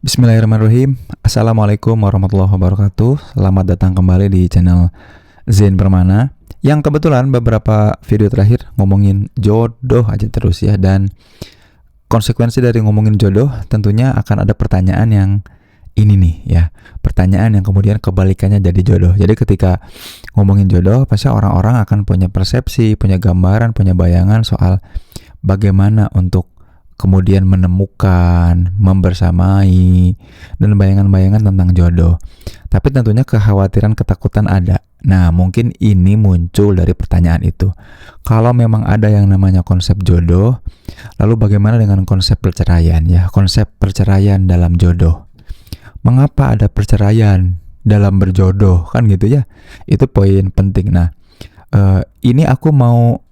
Bismillahirrahmanirrahim. Assalamualaikum warahmatullahi wabarakatuh. Selamat datang kembali di channel Zain Permana. Yang kebetulan beberapa video terakhir ngomongin jodoh aja terus ya. Dan konsekuensi dari ngomongin jodoh tentunya akan ada pertanyaan yang ini nih ya. Pertanyaan yang kemudian kebalikannya jadi jodoh. Jadi ketika ngomongin jodoh pasti orang-orang akan punya persepsi, punya gambaran, punya bayangan soal bagaimana untuk kemudian menemukan, membersamai, dan bayangan-bayangan tentang jodoh. Tapi tentunya kekhawatiran, ketakutan ada. Nah, mungkin ini muncul dari pertanyaan itu. Kalau memang ada yang namanya konsep jodoh, lalu bagaimana dengan konsep perceraian ya? Konsep perceraian dalam jodoh. Mengapa ada perceraian dalam berjodoh? Kan gitu ya. Itu poin penting. Nah, ini aku mau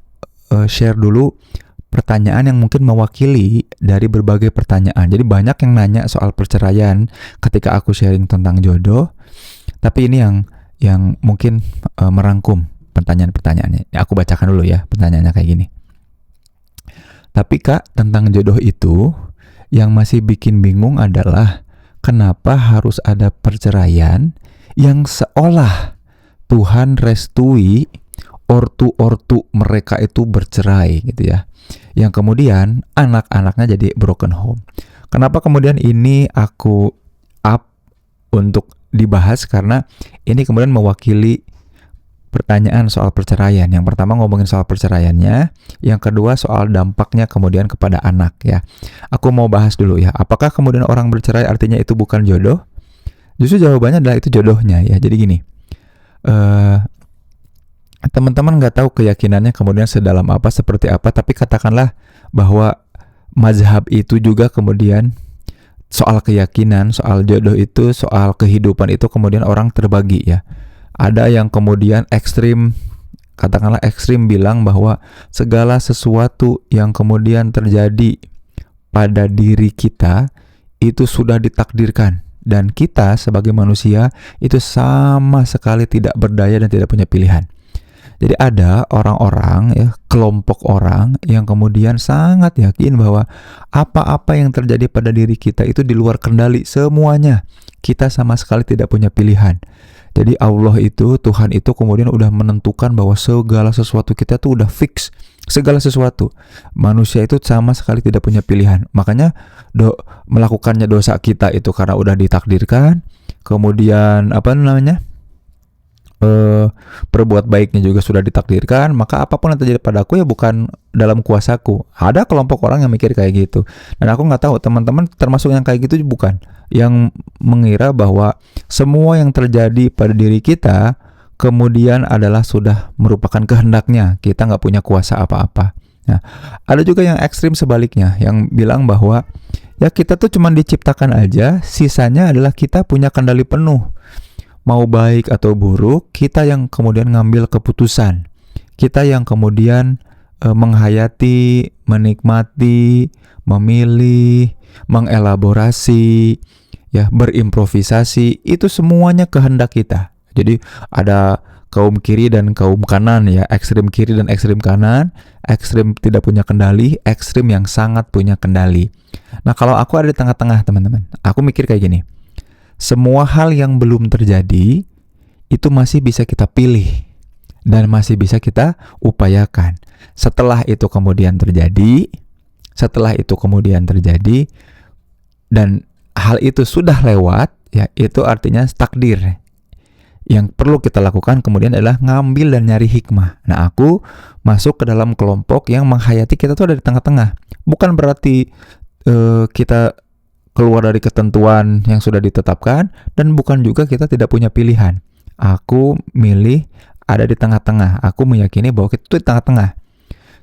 share dulu pertanyaan yang mungkin mewakili dari berbagai pertanyaan. Jadi banyak yang nanya soal perceraian ketika aku sharing tentang jodoh. Tapi ini yang mungkin merangkum pertanyaan-pertanyaannya. Aku bacakan dulu ya pertanyaannya kayak gini. Tapi Kak, tentang jodoh itu yang masih bikin bingung adalah kenapa harus ada perceraian yang seolah Tuhan restui ortu-ortu mereka itu bercerai gitu ya. Yang kemudian anak-anaknya jadi broken home. Kenapa kemudian ini aku up untuk dibahas? Karena ini kemudian mewakili pertanyaan soal perceraian. Yang pertama ngomongin soal perceraiannya, yang kedua soal dampaknya kemudian kepada anak ya. Aku mau bahas dulu ya. Apakah kemudian orang bercerai artinya itu bukan jodoh? Justru jawabannya adalah itu jodohnya ya. Jadi gini, teman-teman nggak tahu keyakinannya kemudian sedalam apa, seperti apa, tapi katakanlah bahwa mazhab itu juga kemudian soal keyakinan, soal jodoh itu, soal kehidupan itu kemudian orang terbagi ya. Ada yang kemudian ekstrim, katakanlah ekstrim bilang bahwa segala sesuatu yang kemudian terjadi pada diri kita itu sudah ditakdirkan. Dan kita sebagai manusia itu sama sekali tidak berdaya dan tidak punya pilihan. Jadi ada orang-orang ya, kelompok orang yang kemudian sangat yakin bahwa apa-apa yang terjadi pada diri kita itu di luar kendali semuanya. Kita sama sekali tidak punya pilihan. Jadi Allah itu, Tuhan itu kemudian udah menentukan bahwa segala sesuatu kita tuh udah fix. Segala sesuatu. Manusia itu sama sekali tidak punya pilihan. Makanya melakukannya dosa kita itu karena udah ditakdirkan. Kemudian perbuat baiknya juga sudah ditakdirkan, maka apapun yang terjadi padaku ya bukan dalam kuasaku. Ada kelompok orang yang mikir kayak gitu, dan aku nggak tahu teman-teman termasuk yang kayak gitu bukan, yang mengira bahwa semua yang terjadi pada diri kita kemudian adalah sudah merupakan kehendaknya, kita nggak punya kuasa apa-apa. Nah, ada juga yang ekstrim sebaliknya, yang bilang bahwa ya kita tuh cuma diciptakan aja, sisanya adalah kita punya kendali penuh. Mau baik atau buruk, kita yang kemudian ngambil keputusan. Kita yang kemudian menghayati, menikmati, memilih, mengelaborasi, ya, berimprovisasi, itu semuanya kehendak kita. Jadi ada kaum kiri dan kaum kanan ya, ekstrim kiri dan ekstrim kanan, ekstrim tidak punya kendali, ekstrim yang sangat punya kendali. Nah, kalau aku ada di tengah-tengah, teman-teman, aku mikir kayak gini. Semua hal yang belum terjadi itu masih bisa kita pilih dan masih bisa kita upayakan. Setelah itu kemudian terjadi dan hal itu sudah lewat, ya itu artinya takdir. Yang perlu kita lakukan kemudian adalah ngambil dan nyari hikmah. Nah, aku masuk ke dalam kelompok yang menghayati kita tuh ada di tengah-tengah. Bukan berarti kita keluar dari ketentuan yang sudah ditetapkan, dan bukan juga kita tidak punya pilihan. Aku milih ada di tengah-tengah. Aku meyakini bahwa kita itu di tengah-tengah.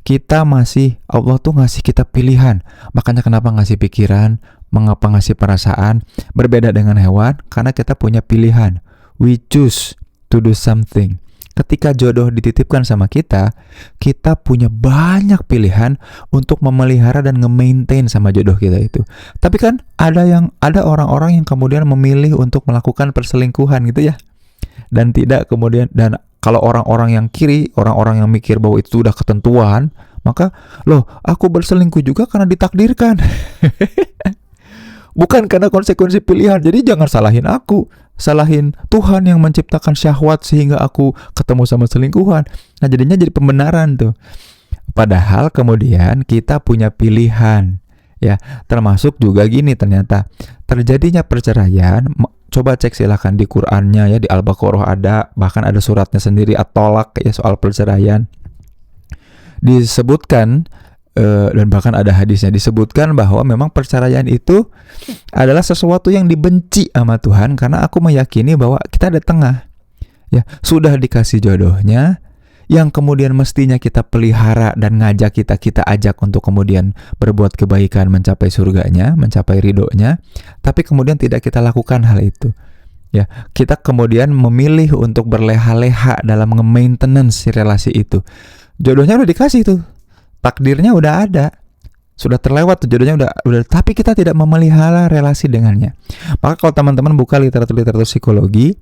Kita masih, Allah tuh ngasih kita pilihan. Makanya kenapa ngasih pikiran, mengapa ngasih perasaan. Berbeda dengan hewan, karena kita punya pilihan. We choose to do something. Ketika jodoh dititipkan sama kita punya banyak pilihan untuk memelihara dan nge-maintain sama jodoh kita itu. Tapi kan ada orang-orang yang kemudian memilih untuk melakukan perselingkuhan gitu ya. Dan tidak kemudian, dan kalau orang-orang yang kiri, orang-orang yang mikir bahwa itu udah ketentuan, maka aku berselingkuh juga karena ditakdirkan. bukan karena konsekuensi pilihan. Jadi jangan salahin aku, salahin Tuhan yang menciptakan syahwat sehingga aku ketemu sama selingkuhan. Nah jadinya jadi pembenaran tuh. Padahal kemudian kita punya pilihan, ya. Termasuk juga gini, ternyata terjadinya perceraian. Coba cek silakan di Qur'annya ya, di Al-Baqarah ada, bahkan ada suratnya sendiri At-Tolak ya, soal perceraian. Disebutkan dan bahkan ada hadisnya disebutkan bahwa memang perceraian itu adalah sesuatu yang dibenci sama Tuhan, karena aku meyakini bahwa kita ada tengah, ya, sudah dikasih jodohnya yang kemudian mestinya kita pelihara dan ngajak kita ajak untuk kemudian berbuat kebaikan, mencapai surganya, mencapai ridhonya, tapi kemudian tidak kita lakukan hal itu. Ya, kita kemudian memilih untuk berleha-leha dalam nge-maintenance relasi itu. Jodohnya udah dikasih tuh, takdirnya udah ada, sudah terlewat tuh jodohnya udah, tapi kita tidak memelihara relasi dengannya. Maka kalau teman-teman buka literatur psikologi,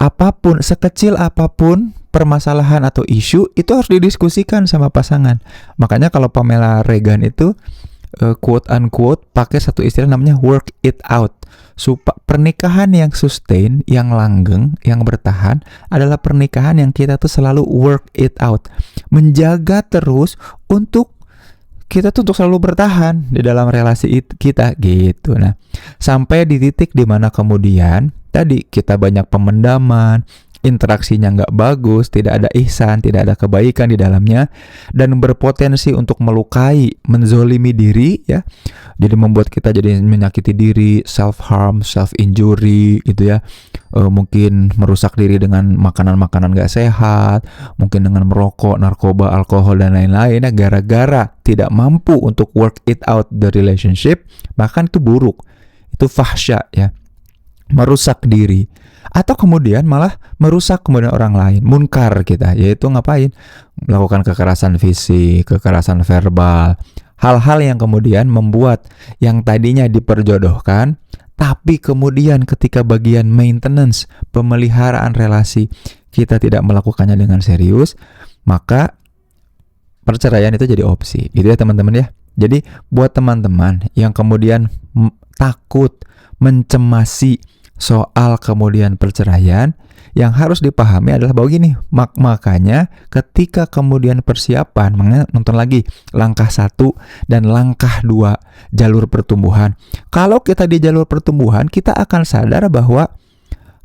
apapun, sekecil apapun permasalahan atau isu itu harus didiskusikan sama pasangan. Makanya kalau Pamela Regan itu quote unquote pakai satu istilah namanya work it out. Pernikahan yang sustain, yang langgeng, yang bertahan adalah pernikahan yang kita tuh selalu work it out, menjaga terus untuk kita tuh untuk selalu bertahan di dalam relasi kita gitu. Nah, sampai di titik dimana kemudian tadi kita banyak pemendaman, interaksinya nggak bagus, tidak ada ihsan, tidak ada kebaikan di dalamnya, dan berpotensi untuk melukai, menzolimi diri, ya. Jadi membuat kita jadi menyakiti diri, self-harm, self-injury gitu ya. Mungkin merusak diri dengan makanan-makanan nggak sehat, mungkin dengan merokok, narkoba, alkohol, dan lain-lain, ya, gara-gara tidak mampu untuk work it out the relationship, bahkan itu buruk, itu fahsya ya, merusak diri. Atau kemudian malah merusak kemudian orang lain, munkar kita, yaitu ngapain? Melakukan kekerasan fisik, kekerasan verbal, hal-hal yang kemudian membuat yang tadinya diperjodohkan, tapi kemudian ketika bagian maintenance, pemeliharaan relasi, kita tidak melakukannya dengan serius, maka perceraian itu jadi opsi, gitu ya teman-teman ya. Jadi buat teman-teman yang kemudian takut, mencemasi soal kemudian perceraian, yang harus dipahami adalah bahwa gini, makanya ketika kemudian persiapan, nonton lagi langkah 1 dan langkah 2 jalur pertumbuhan. Kalau kita di jalur pertumbuhan, kita akan sadar bahwa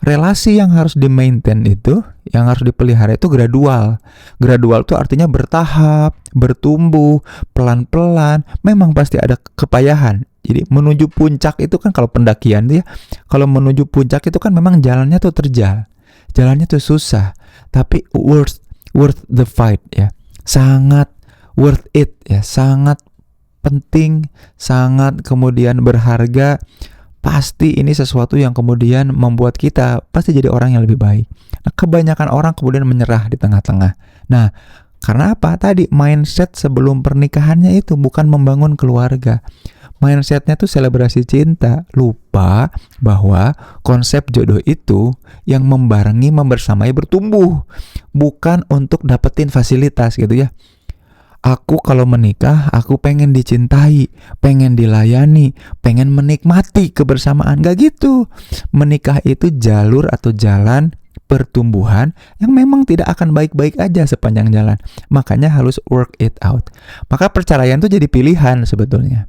relasi yang harus di-maintain itu, yang harus dipelihara itu gradual. Gradual itu artinya bertahap, bertumbuh, pelan-pelan, memang pasti ada kepayahan. Jadi menuju puncak itu kan, kalau pendakian ya, kalau menuju puncak itu kan memang jalannya tuh terjal, jalannya tuh susah, tapi worth the fight ya, sangat worth it ya, sangat penting, sangat kemudian berharga. Pasti ini sesuatu yang kemudian membuat kita pasti jadi orang yang lebih baik. Nah, kebanyakan orang kemudian menyerah di tengah-tengah. Nah, karena apa? Tadi mindset sebelum pernikahannya itu bukan membangun keluarga. Mindsetnya tuh selebrasi cinta, lupa bahwa konsep jodoh itu yang membarengi, membersamai, bertumbuh, bukan untuk dapetin fasilitas gitu ya. Aku kalau menikah, aku pengen dicintai, pengen dilayani, pengen menikmati kebersamaan. Gak gitu. Menikah itu jalur atau jalan pertumbuhan yang memang tidak akan baik-baik aja sepanjang jalan. Makanya harus work it out. Maka perceraian itu jadi pilihan sebetulnya,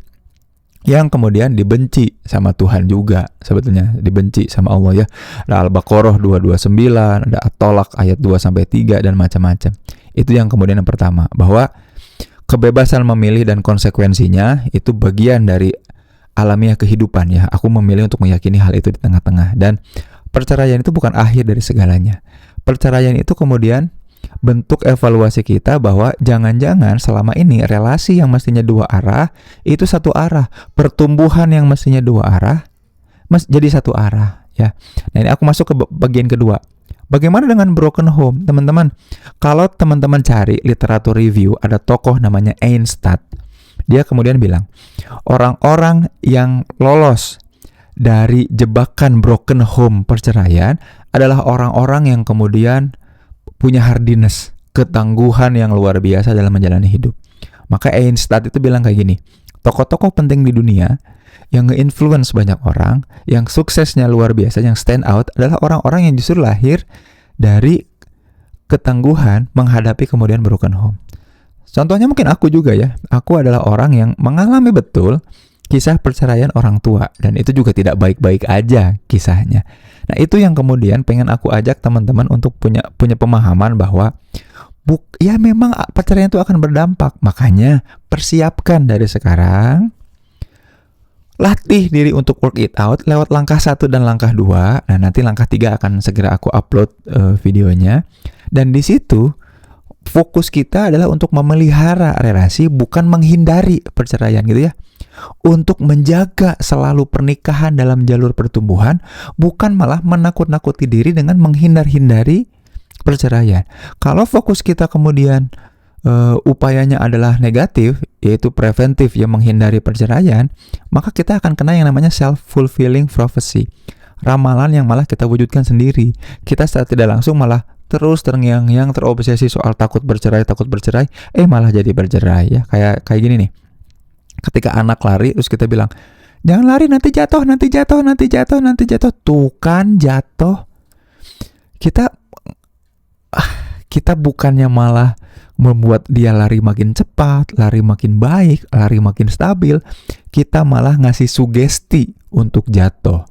yang kemudian dibenci sama Tuhan juga sebetulnya, dibenci sama Allah ya. Ada Al-Baqarah 229, ada At-Tolak ayat 2-3 dan macam-macam. Itu yang kemudian yang pertama, bahwa kebebasan memilih dan konsekuensinya itu bagian dari alamiah kehidupan ya. Aku memilih untuk meyakini hal itu di tengah-tengah, dan perceraian itu bukan akhir dari segalanya. Perceraian itu kemudian bentuk evaluasi kita bahwa jangan-jangan selama ini relasi yang mestinya dua arah itu satu arah, pertumbuhan yang mestinya dua arah jadi satu arah ya. Nah, ini aku masuk ke bagian kedua. Bagaimana dengan broken home, teman-teman? Kalau teman-teman cari literatur review, ada tokoh namanya Einstein. Dia kemudian bilang, orang-orang yang lolos dari jebakan broken home perceraian adalah orang-orang yang kemudian punya hardiness, ketangguhan yang luar biasa dalam menjalani hidup. Maka Einstein itu bilang kayak gini, tokoh-tokoh penting di dunia yang nge-influence banyak orang, yang suksesnya luar biasa, yang stand out adalah orang-orang yang justru lahir dari ketangguhan menghadapi kemudian broken home. Contohnya mungkin aku juga ya. Aku adalah orang yang mengalami betul kisah perceraian orang tua, dan itu juga tidak baik-baik aja kisahnya. Nah, itu yang kemudian pengen aku ajak teman-teman untuk punya pemahaman bahwa ya memang perceraian itu akan berdampak. Makanya persiapkan dari sekarang. Latih diri untuk work it out lewat langkah 1 dan langkah 2. Nah, nanti langkah 3 akan segera aku upload videonya. Dan di situ fokus kita adalah untuk memelihara relasi, bukan menghindari perceraian gitu ya. Untuk menjaga selalu pernikahan dalam jalur pertumbuhan, bukan malah menakut-nakuti diri dengan menghindar-hindari perceraian. Kalau fokus kita kemudian upayanya adalah negatif, yaitu preventif yang menghindari perceraian, maka kita akan kena yang namanya self-fulfilling prophecy. Ramalan yang malah kita wujudkan sendiri. Kita secara tidak langsung malah terus terngiang-ngiang, terobsesi soal takut bercerai, malah jadi bercerai ya. Kayak gini nih. Ketika anak lari, terus kita bilang, jangan lari, nanti jatuh. Tuh kan jatuh. Kita bukannya malah membuat dia lari makin cepat, lari makin baik, lari makin stabil, kita malah ngasih sugesti untuk jatuh.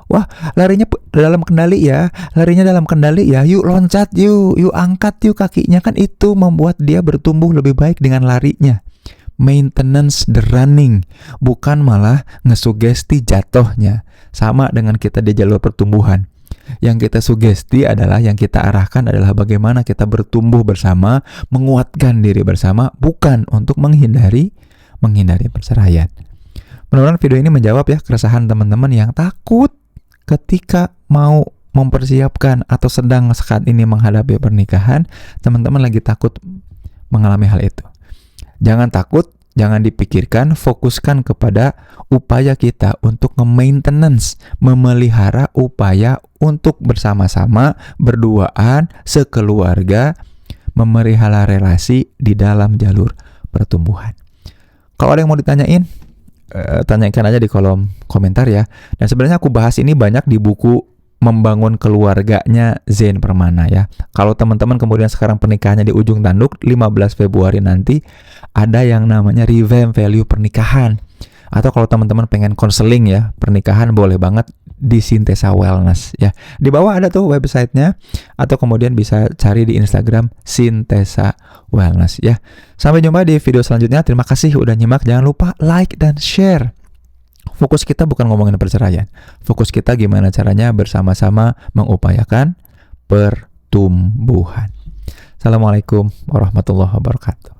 Wah, larinya dalam kendali ya, yuk loncat yuk angkat yuk kakinya. Kan itu membuat dia bertumbuh lebih baik dengan larinya. Maintenance the running, bukan malah ngesugesti jatuhnya. Sama dengan kita di jalur pertumbuhan. Yang kita sugesti adalah, yang kita arahkan adalah bagaimana kita bertumbuh bersama, menguatkan diri bersama, bukan untuk menghindari perceraian. Mudah-mudahan video ini menjawab ya keresahan teman-teman yang takut ketika mau mempersiapkan atau sedang saat ini menghadapi pernikahan. Teman-teman lagi takut mengalami hal itu. Jangan takut, jangan dipikirkan, fokuskan kepada upaya kita untuk nge-maintenance, memelihara upaya untuk bersama-sama, berduaan, sekeluarga, memelihara relasi di dalam jalur pertumbuhan. Kalau ada yang mau ditanyain, tanyakan aja di kolom komentar ya. Dan sebenarnya aku bahas ini banyak di buku Membangun Keluarganya Zain Permana ya. Kalau teman-teman kemudian sekarang pernikahannya di ujung tanduk, 15 Februari nanti ada yang namanya Revamp Value Pernikahan. Atau kalau teman-teman pengen konseling ya pernikahan, boleh banget di Sintesa Wellness ya. Di bawah ada tuh websitenya, atau kemudian bisa cari di Instagram Sintesa Wellness ya. Sampai jumpa di video selanjutnya. Terima kasih udah nyimak. Jangan lupa like dan share. Fokus kita bukan ngomongin perceraian. Fokus kita gimana caranya bersama-sama mengupayakan pertumbuhan. Assalamualaikum warahmatullahi wabarakatuh.